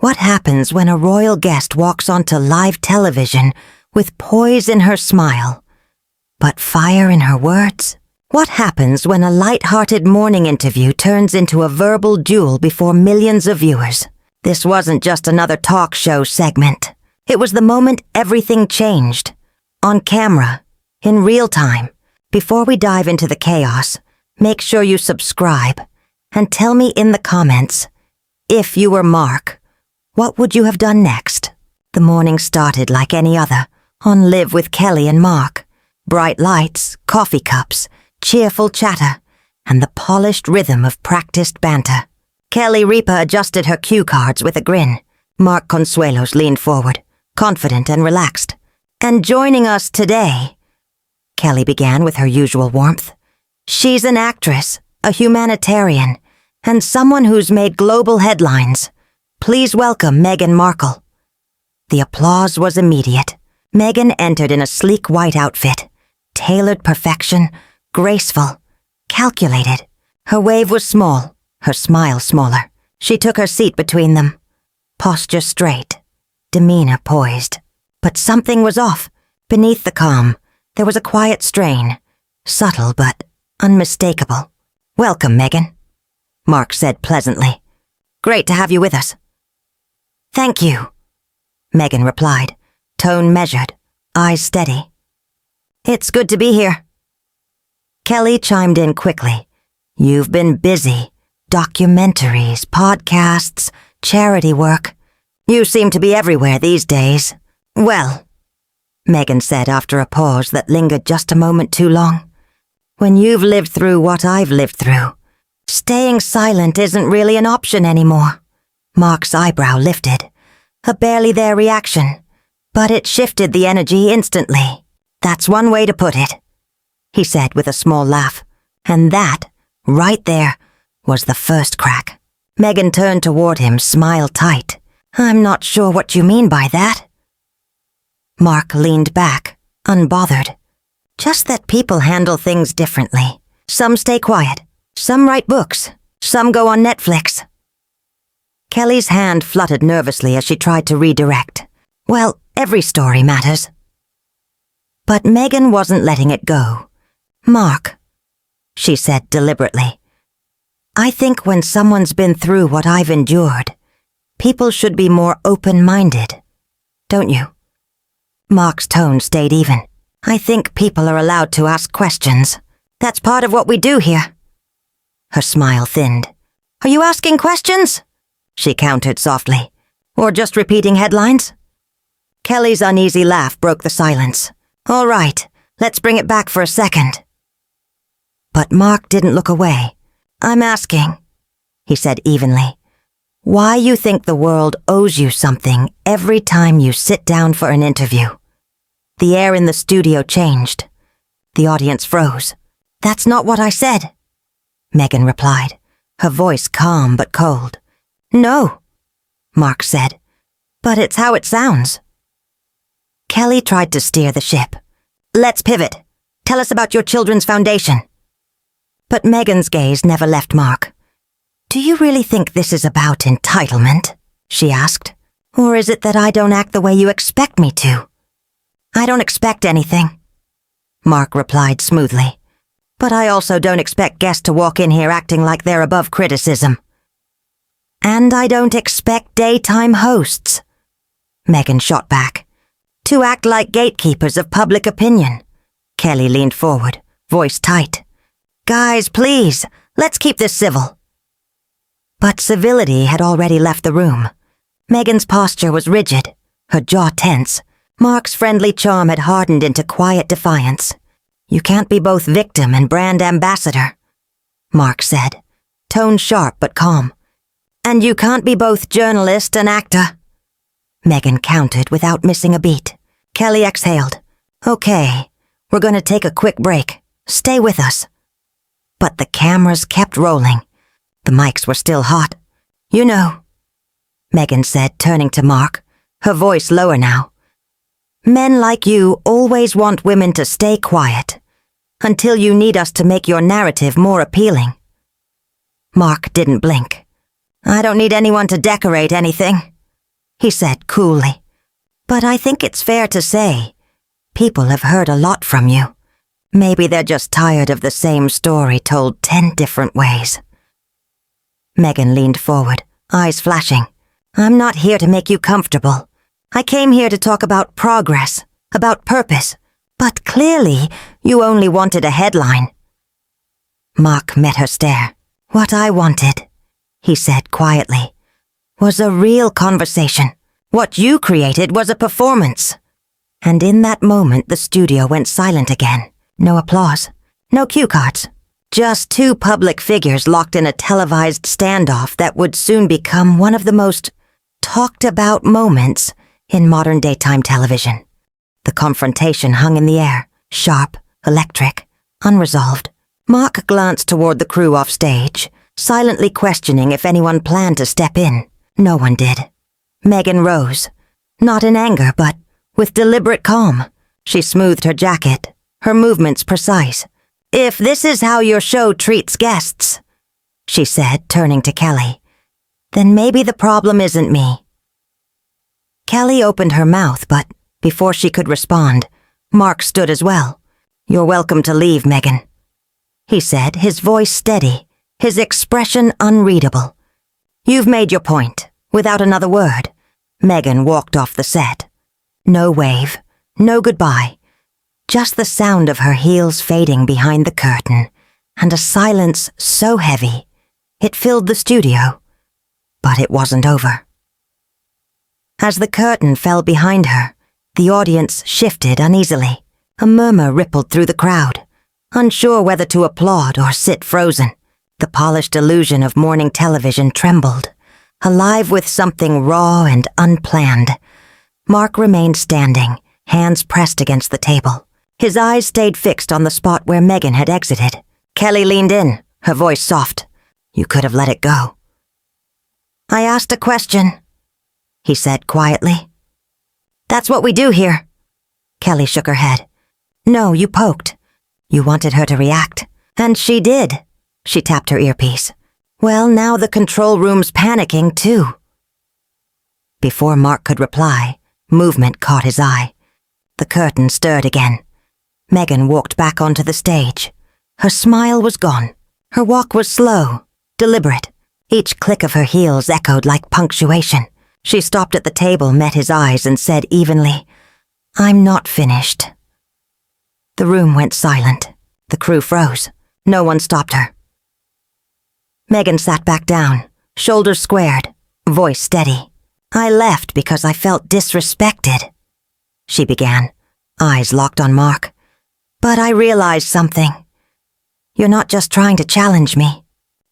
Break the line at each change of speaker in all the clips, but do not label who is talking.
What happens when a royal guest walks onto live television with poise in her smile, but fire in her words? What happens when a light-hearted morning interview turns into a verbal duel before millions of viewers? This wasn't just another talk show segment. It was the moment everything changed. On camera, in real time. Before we dive into the chaos, make sure you subscribe and tell me in the comments, if you were Mark, what would you have done next? The morning started like any other, on Live with Kelly and Mark. Bright lights, coffee cups, cheerful chatter, and the polished rhythm of practiced banter. Kelly Ripa adjusted her cue cards with a grin. Mark Consuelos leaned forward, confident and relaxed. And joining us today, Kelly began with her usual warmth. She's an actress, a humanitarian, and someone who's made global headlines. Please welcome Meghan Markle. The applause was immediate. Meghan entered in a sleek white outfit, tailored perfection, graceful, calculated. Her wave was small, her smile smaller. She took her seat between them. Posture straight, demeanor poised. But something was off. Beneath the calm, there was a quiet strain, subtle but unmistakable. Welcome, Meghan, Mark said pleasantly. Great to have you with us. Thank you, Meghan replied, tone measured, eyes steady. It's good to be here. Kelly chimed in quickly. You've been busy. Documentaries, podcasts, charity work. You seem to be everywhere these days. Well, Meghan said after a pause that lingered just a moment too long. When you've lived through what I've lived through, staying silent isn't really an option anymore. Mark's eyebrow lifted, a barely there reaction, but it shifted the energy instantly. That's one way to put it, he said with a small laugh. And that, right there, was the first crack. Meghan turned toward him, smile tight. I'm not sure what you mean by that. Mark leaned back, unbothered. Just that people handle things differently. Some stay quiet, some write books, some go on Netflix. Kelly's hand fluttered nervously as she tried to redirect. Well, every story matters. But Meghan wasn't letting it go. Mark, she said deliberately, I think when someone's been through what I've endured, people should be more open-minded, don't you? Mark's tone stayed even. I think people are allowed to ask questions. That's part of what we do here. Her smile thinned. Are you asking questions? She countered softly. Or just repeating headlines? Kelly's uneasy laugh broke the silence. All right, let's bring it back for a second. But Mark didn't look away. I'm asking, he said evenly, why you think the world owes you something every time you sit down for an interview. The air in the studio changed. The audience froze. That's not what I said, Meghan replied, her voice calm but cold. No, Mark said, but it's how it sounds. Kelly tried to steer the ship. Let's pivot. Tell us about your children's foundation. But Meghan's gaze never left Mark. Do you really think this is about entitlement? She asked. Or is it that I don't act the way you expect me to? I don't expect anything, Mark replied smoothly. But I also don't expect guests to walk in here acting like they're above criticism. And I don't expect daytime hosts, Meghan shot back, to act like gatekeepers of public opinion. Kelly leaned forward, voice tight. Guys, please, let's keep this civil. But civility had already left the room. Meghan's posture was rigid, her jaw tense. Mark's friendly charm had hardened into quiet defiance. You can't be both victim and brand ambassador, Mark said, tone sharp but calm. And you can't be both journalist and actor, Meghan countered without missing a beat. Kelly exhaled. Okay, we're going to take a quick break. Stay with us. But the cameras kept rolling. The mics were still hot. You know, Meghan said, turning to Mark, her voice lower now. Men like you always want women to stay quiet, until you need us to make your narrative more appealing. Mark didn't blink. I don't need anyone to decorate anything, he said coolly. But I think it's fair to say, people have heard a lot from you. Maybe they're just tired of the same story told 10 different ways. Meghan leaned forward, eyes flashing. I'm not here to make you comfortable. I came here to talk about progress, about purpose. But clearly, you only wanted a headline. Mark met her stare. What I wanted, he said quietly, was a real conversation. What you created was a performance. And in that moment, the studio went silent again. No applause, no cue cards. Just two public figures locked in a televised standoff that would soon become one of the most talked about moments in modern daytime television. The confrontation hung in the air, sharp, electric, unresolved. Mark glanced toward the crew off stage, silently questioning if anyone planned to step in. No one did. Meghan rose, not in anger, but with deliberate calm. She smoothed her jacket, her movements precise. If this is how your show treats guests, she said, turning to Kelly, then maybe the problem isn't me. Kelly opened her mouth, but before she could respond, Mark stood as well. You're welcome to leave, Meghan, he said, his voice steady, his expression unreadable. You've made your point. Without another word, Meghan walked off the set. No wave, no goodbye. Just the sound of her heels fading behind the curtain, and a silence so heavy, it filled the studio. But it wasn't over. As the curtain fell behind her, the audience shifted uneasily. A murmur rippled through the crowd, unsure whether to applaud or sit frozen. The polished illusion of morning television trembled, alive with something raw and unplanned. Mark remained standing, hands pressed against the table. His eyes stayed fixed on the spot where Meghan had exited. Kelly leaned in, her voice soft. You could have let it go. I asked a question, he said quietly. That's what we do here. Kelly shook her head. No, you poked. You wanted her to react. And she did. She tapped her earpiece. Well, now the control room's panicking, too. Before Mark could reply, movement caught his eye. The curtain stirred again. Meghan walked back onto the stage. Her smile was gone. Her walk was slow, deliberate. Each click of her heels echoed like punctuation. She stopped at the table, met his eyes, and said evenly, I'm not finished. The room went silent. The crew froze. No one stopped her. Meghan sat back down, shoulders squared, voice steady. I left because I felt disrespected, she began, eyes locked on Mark. But I realized something. You're not just trying to challenge me.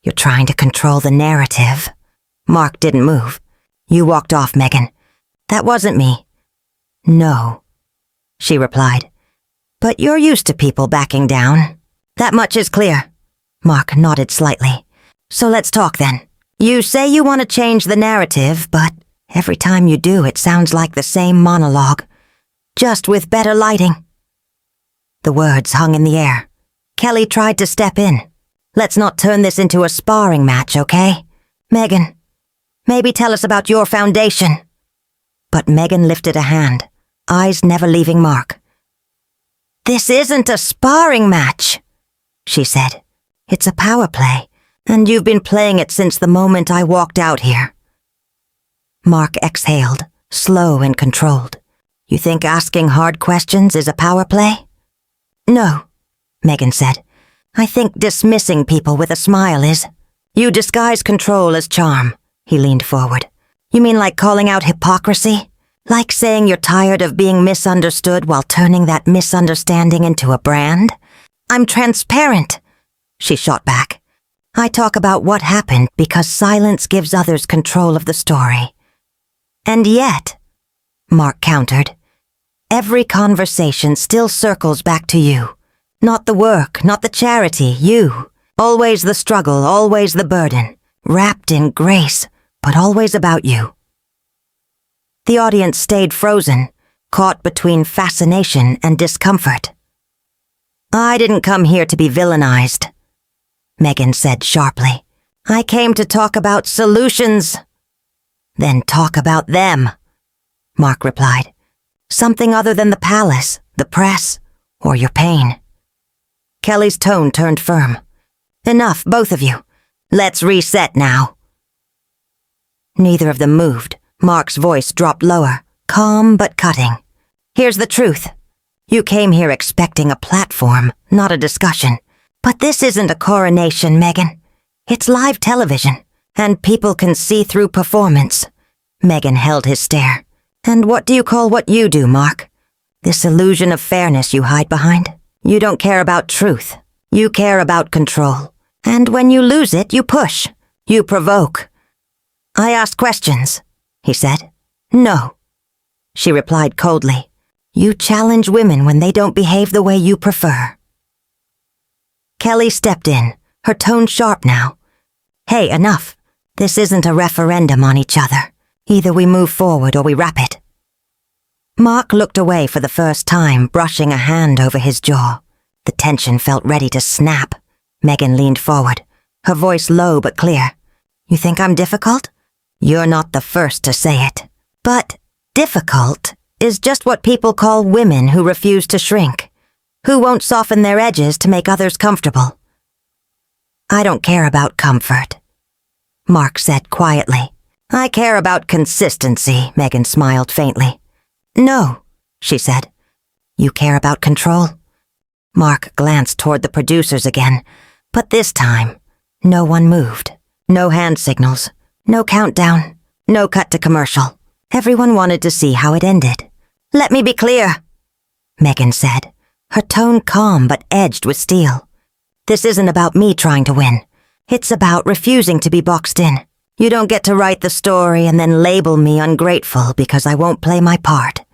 You're trying to control the narrative. Mark didn't move. You walked off, Meghan. That wasn't me. No, she replied. But you're used to people backing down. That much is clear. Mark nodded slightly. So let's talk then. You say you want to change the narrative, but every time you do, it sounds like the same monologue, just with better lighting. The words hung in the air. Kelly tried to step in. Let's not turn this into a sparring match, okay? Meghan, maybe tell us about your foundation. But Meghan lifted a hand, eyes never leaving Mark. This isn't a sparring match, she said. It's a power play, and you've been playing it since the moment I walked out here. Mark exhaled, slow and controlled. You think asking hard questions is a power play? No, Meghan said. I think dismissing people with a smile is. You disguise control as charm, he leaned forward. You mean like calling out hypocrisy? Like saying you're tired of being misunderstood while turning that misunderstanding into a brand? I'm transparent, she shot back. I talk about what happened because silence gives others control of the story. And yet, Mark countered, every conversation still circles back to you. Not the work, not the charity, you. Always the struggle, always the burden. Wrapped in grace, but always about you. The audience stayed frozen, caught between fascination and discomfort. I didn't come here to be villainized, Meghan said sharply. I came to talk about solutions. Then talk about them, Mark replied. Something other than the palace, the press, or your pain. Kelly's tone turned firm. Enough, both of you. Let's reset now. Neither of them moved. Mark's voice dropped lower, calm but cutting. Here's the truth. You came here expecting a platform, not a discussion. But this isn't a coronation, Meghan. It's live television, and people can see through performance. Meghan held his stare. And what do you call what you do, Mark? This illusion of fairness you hide behind? You don't care about truth. You care about control. And when you lose it, you push. You provoke. I asked questions, he said. No. She replied coldly. You challenge women when they don't behave the way you prefer. Kelly stepped in, her tone sharp now. Hey, enough. This isn't a referendum on each other. Either we move forward or we wrap it. Mark looked away for the first time, brushing a hand over his jaw. The tension felt ready to snap. Meghan leaned forward, her voice low but clear. You think I'm difficult? You're not the first to say it. But difficult is just what people call women who refuse to shrink, who won't soften their edges to make others comfortable. I don't care about comfort, Mark said quietly. I care about consistency, Meghan smiled faintly. No, she said. You care about control? Mark glanced toward the producers again, but this time, no one moved. No hand signals, no countdown, no cut to commercial. Everyone wanted to see how it ended. Let me be clear, Meghan said, her tone calm but edged with steel. This isn't about me trying to win. It's about refusing to be boxed in. You don't get to write the story and then label me ungrateful because I won't play my part.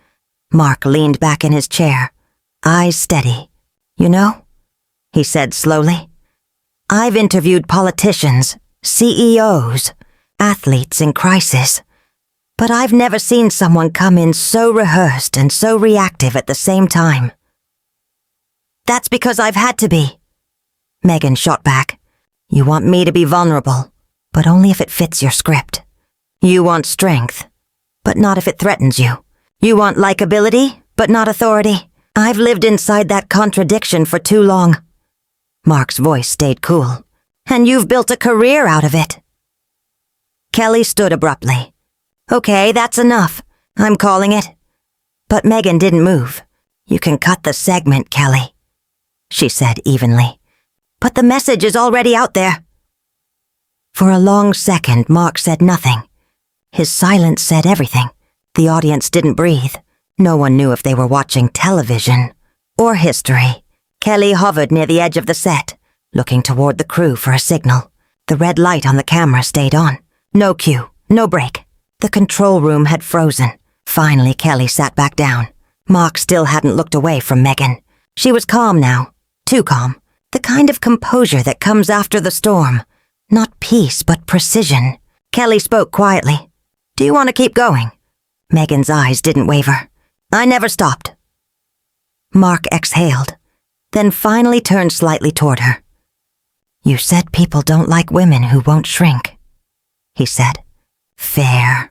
Mark leaned back in his chair, eyes steady. You know, he said slowly, I've interviewed politicians, CEOs, athletes in crisis, but I've never seen someone come in so rehearsed and so reactive at the same time. That's because I've had to be. Meghan shot back. You want me to be vulnerable, but only if it fits your script. You want strength, but not if it threatens you. You want likability, but not authority. I've lived inside that contradiction for too long. Mark's voice stayed cool. And you've built a career out of it. Kelly stood abruptly. Okay, that's enough. I'm calling it. But Meghan didn't move. You can cut the segment, Kelly, she said evenly. But the message is already out there. For a long second, Mark said nothing. His silence said everything. The audience didn't breathe. No one knew if they were watching television or history. Kelly hovered near the edge of the set, looking toward the crew for a signal. The red light on the camera stayed on. No cue, no break. The control room had frozen. Finally, Kelly sat back down. Mark still hadn't looked away from Meghan. She was calm now. Too calm. The kind of composure that comes after the storm. Not peace, but precision. Kelly spoke quietly. Do you want to keep going? Meghan's eyes didn't waver. I never stopped. Mark exhaled, then finally turned slightly toward her. You said people don't like women who won't shrink, he said. Fair.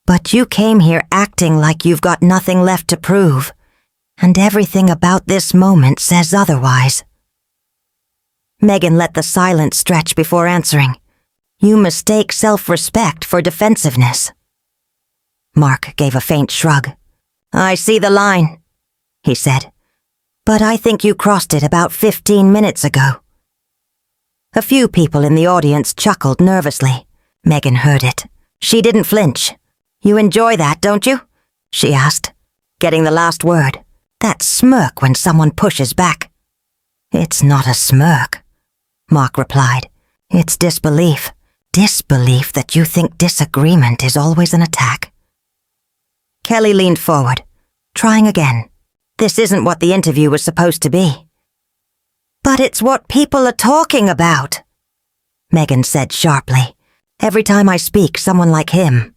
But you came here acting like you've got nothing left to prove, and everything about this moment says otherwise. Meghan let the silence stretch before answering. You mistake self-respect for defensiveness. Mark gave a faint shrug. I see the line, he said. But I think you crossed it about 15 minutes ago. A few people in the audience chuckled nervously. Meghan heard it. She didn't flinch. You enjoy that, don't you? She asked, getting the last word. That smirk when someone pushes back. It's not a smirk, Mark replied. It's disbelief. Disbelief that you think disagreement is always an attack. Kelly leaned forward, trying again. This isn't what the interview was supposed to be. But it's what people are talking about, Meghan said sharply. Every time I speak, someone like him,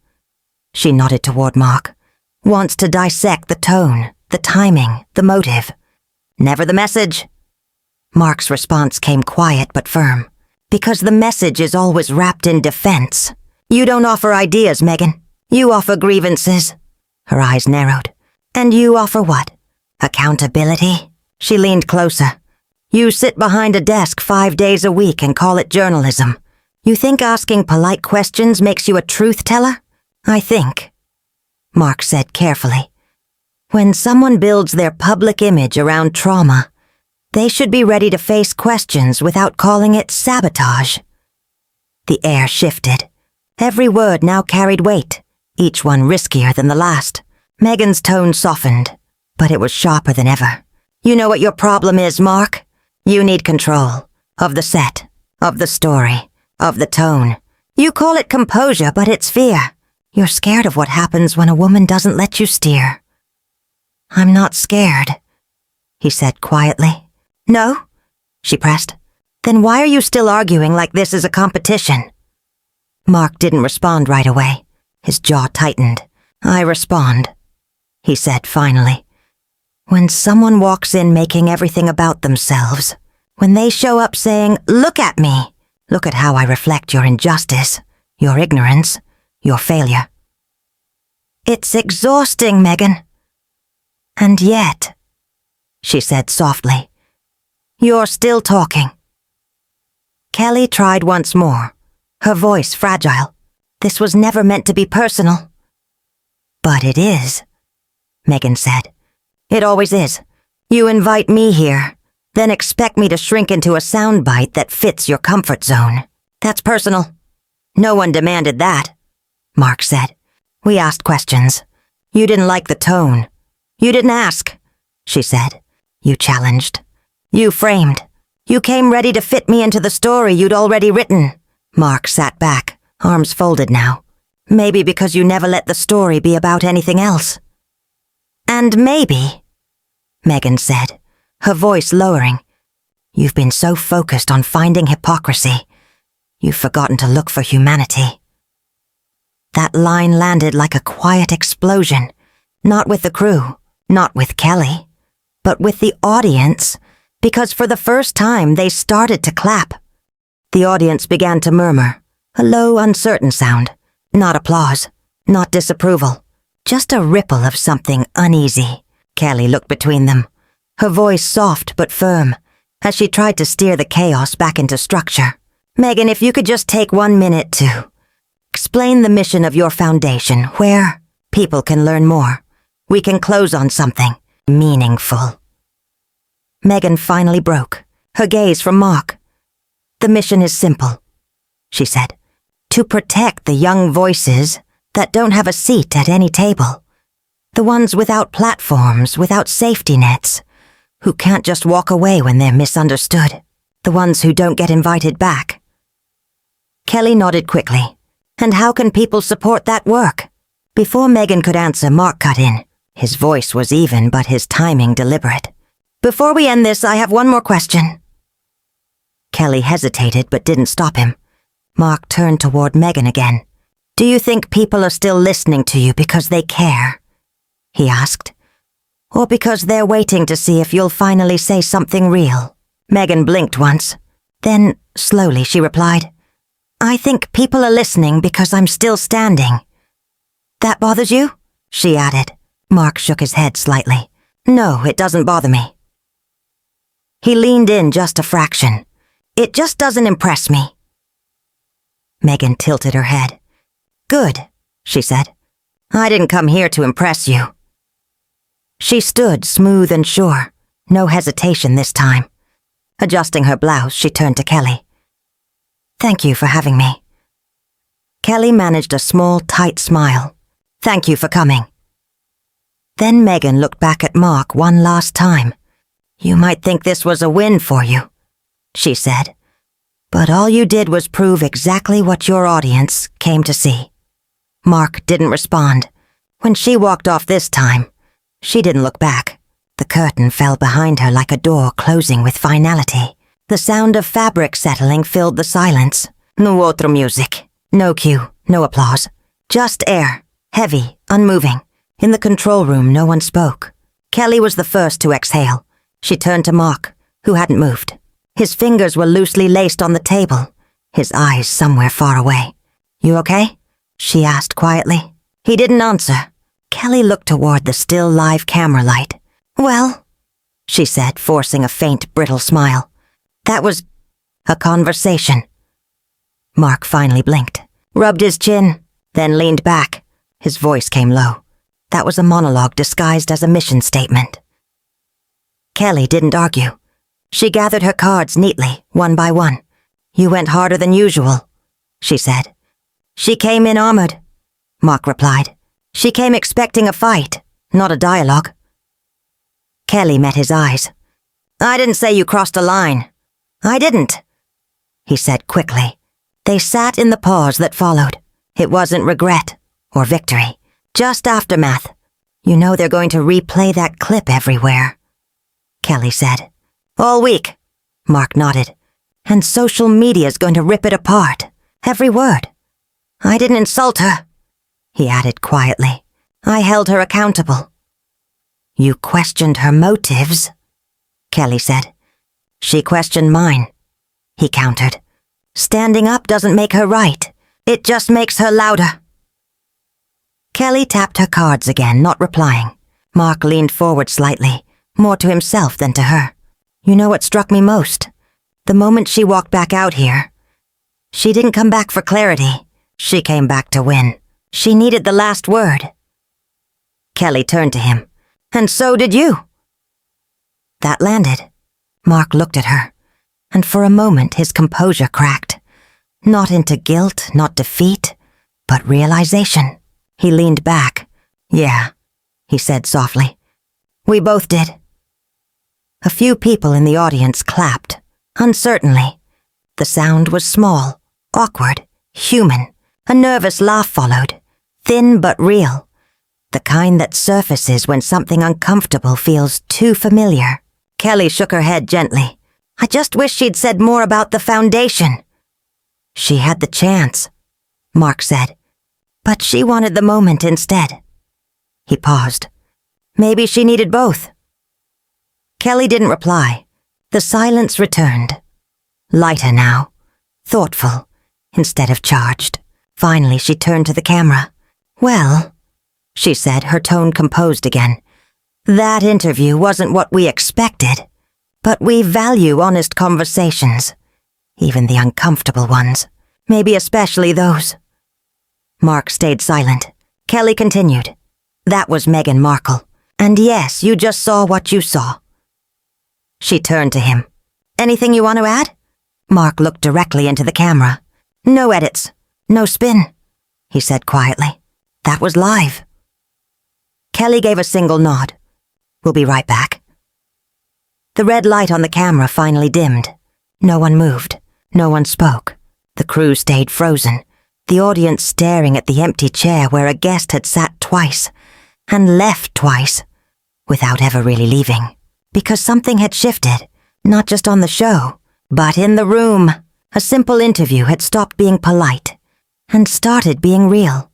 she nodded toward Mark, wants to dissect the tone, the timing, the motive. Never the message. Mark's response came quiet but firm. Because the message is always wrapped in defense. You don't offer ideas, Meghan. You offer grievances. Her eyes narrowed. And you offer what? Accountability? She leaned closer. You sit behind a desk 5 days a week and call it journalism. You think asking polite questions makes you a truth teller? I think, Mark said carefully, when someone builds their public image around trauma, they should be ready to face questions without calling it sabotage. The air shifted. Every word now carried weight, each one riskier than the last. Meghan's tone softened, but it was sharper than ever. You know what your problem is, Mark? You need control. Of the set, of the story, of the tone. You call it composure, but it's fear. You're scared of what happens when a woman doesn't let you steer. I'm not scared, he said quietly. No? She pressed. Then why are you still arguing like this is a competition? Mark didn't respond right away. His jaw tightened. I respond, he said finally. When someone walks in making everything about themselves, when they show up saying, look at me, look at how I reflect your injustice, your ignorance, your failure. It's exhausting, Meghan. And yet, she said softly, you're still talking. Kelly tried once more, her voice fragile. This was never meant to be personal. But it is, Meghan said. It always is. You invite me here, then expect me to shrink into a soundbite that fits your comfort zone. That's personal. No one demanded that, Mark said. We asked questions. You didn't like the tone. You didn't ask, she said. You challenged. You framed. You came ready to fit me into the story you'd already written. Mark sat back, arms folded now. Maybe because you never let the story be about anything else. And maybe, Meghan said, her voice lowering, you've been so focused on finding hypocrisy, you've forgotten to look for humanity. That line landed like a quiet explosion, not with the crew, not with Kelly, but with the audience, because for the first time they started to clap. The audience began to murmur, a low, uncertain sound, not applause, not disapproval, just a ripple of something uneasy. Kelly looked between them, her voice soft but firm, as she tried to steer the chaos back into structure. Meghan, if you could just take 1 minute to explain the mission of your foundation, where people can learn more. We can close on something meaningful. Meghan finally broke, her gaze from Mark. The mission is simple, she said. To protect the young voices that don't have a seat at any table. The ones without platforms, without safety nets, who can't just walk away when they're misunderstood. The ones who don't get invited back. Kelly nodded quickly. And how can people support that work? Before Meghan could answer, Mark cut in. His voice was even, but his timing deliberate. Before we end this, I have one more question. Kelly hesitated but didn't stop him. Mark turned toward Meghan again. Do you think people are still listening to you because they care? He asked. Or because they're waiting to see if you'll finally say something real? Meghan blinked once. Then, slowly, she replied, I think people are listening because I'm still standing. That bothers you? She added. Mark shook his head slightly. No, it doesn't bother me. He leaned in just a fraction. It just doesn't impress me. Meghan tilted her head. Good, she said. I didn't come here to impress you. She stood smooth and sure, no hesitation this time. Adjusting her blouse, she turned to Kelly. Thank you for having me. Kelly managed a small, tight smile. Thank you for coming. Then Meghan looked back at Mark one last time. You might think this was a win for you, she said. But all you did was prove exactly what your audience came to see. Mark didn't respond. When she walked off this time, she didn't look back. The curtain fell behind her like a door closing with finality. The sound of fabric settling filled the silence. No otro music. No cue, no applause. Just air, heavy, unmoving. In the control room, no one spoke. Kelly was the first to exhale. She turned to Mark, who hadn't moved. His fingers were loosely laced on the table, his eyes somewhere far away. You okay? She asked quietly. He didn't answer. Kelly looked toward the still live camera light. "Well," she said, forcing a faint, brittle smile. "That was a conversation." Mark finally blinked, rubbed his chin, then leaned back. His voice came low. That was a monologue disguised as a mission statement. Kelly didn't argue. She gathered her cards neatly, one by one. "You went harder than usual," she said. "She came in armored," Mark replied. "She came expecting a fight, not a dialogue." Kelly met his eyes. "I didn't say you crossed a line. I didn't," he said quickly. They sat in the pause that followed. It wasn't regret or victory, just aftermath. "You know they're going to replay that clip everywhere," Kelly said. "All week," Mark nodded. "And social media's going to rip it apart. Every word." "I didn't insult her," he added quietly. "I held her accountable." "You questioned her motives," Kelly said. "She questioned mine," he countered. "Standing up doesn't make her right. It just makes her louder." Kelly tapped her cards again, not replying. Mark leaned forward slightly, more to himself than to her. "You know what struck me most? The moment she walked back out here. She didn't come back for clarity. She came back to win. She needed the last word." Kelly turned to him. "And so did you." That landed. Mark looked at her, and for a moment his composure cracked. Not into guilt, not defeat, but realization. He leaned back. "Yeah," he said softly. "We both did." A few people in the audience clapped, uncertainly. The sound was small, awkward, human. A nervous laugh followed, thin but real. The kind that surfaces when something uncomfortable feels too familiar. Kelly shook her head gently. "I just wish she'd said more about the foundation." "She had the chance," Mark said. "But she wanted the moment instead." He paused. "Maybe she needed both." Kelly didn't reply. The silence returned. Lighter now. Thoughtful, instead of charged. Finally, she turned to the camera. "Well," she said, her tone composed again. "That interview wasn't what we expected, but we value honest conversations. Even the uncomfortable ones. Maybe especially those." Mark stayed silent. Kelly continued. "That was Meghan Markle. And yes, you just saw what you saw." She turned to him. "Anything you want to add?" Mark looked directly into the camera. "No edits. No spin," he said quietly. "That was live." Kelly gave a single nod. "We'll be right back." The red light on the camera finally dimmed. No one moved. No one spoke. The crew stayed frozen, the audience staring at the empty chair where a guest had sat twice, and left twice, without ever really leaving. Because something had shifted, not just on the show, but in the room. A simple interview had stopped being polite, and started being real.